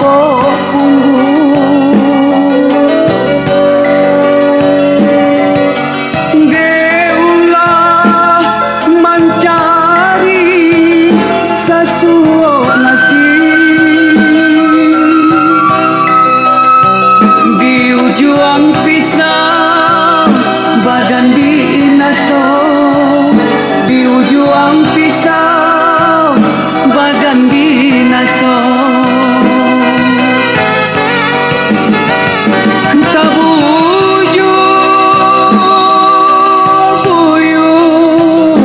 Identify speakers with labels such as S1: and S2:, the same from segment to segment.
S1: pokok punggung geulah mencari sesuatu nasib di ujung pisau badan binaso di ujung pisau badan binaso tabujur-buyur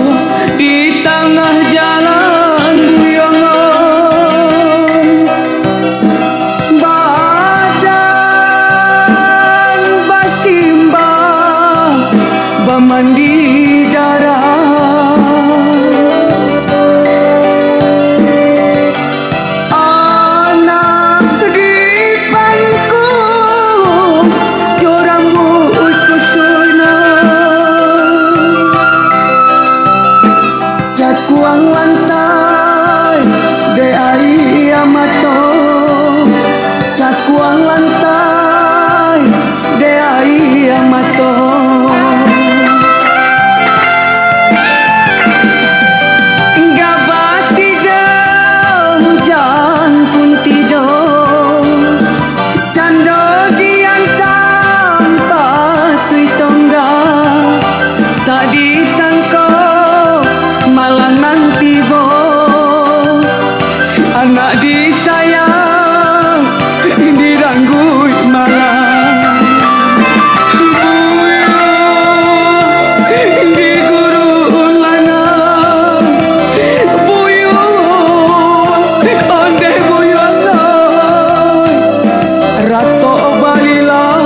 S1: di tengah jalan guyangan badan basimbah bamandi darah kuang lantai de ai amato cakuang lantai de ai amato gabat tidak hujan pun tidak cando diantam patui tongga tak disangka malah nanti bo anak disayang diranggut malah buyut di guru lanang buyut onde buyut rato balilah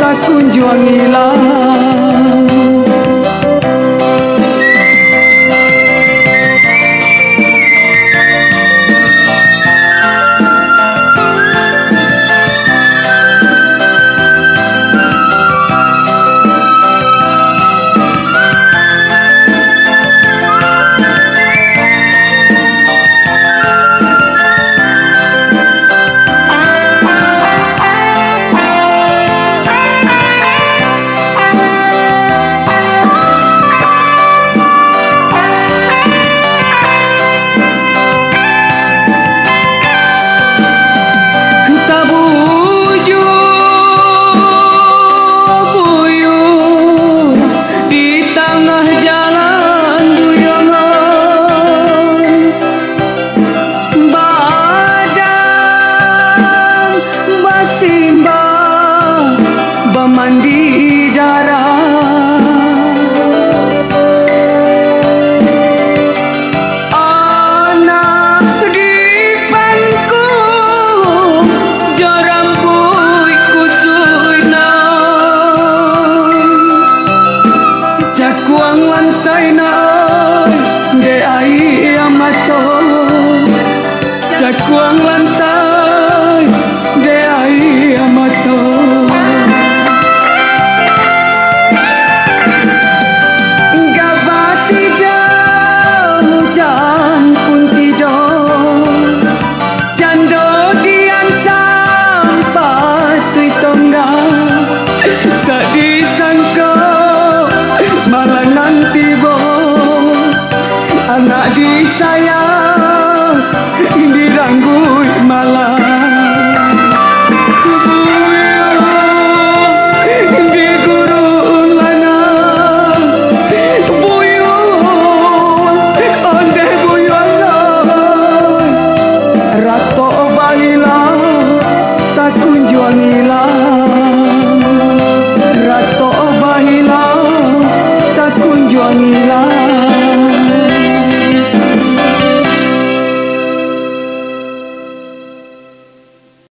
S1: tak kunjung hilang. Mandi darah anak di pangku jarambui kusuna cakuang lantai na de ai amato cakuang lantai de ai amato anak disayang diranggut malah buyut di guru lanang buyut onde buyut rato balilah tak kunjung hilang rato balilah tak kunjung hilang.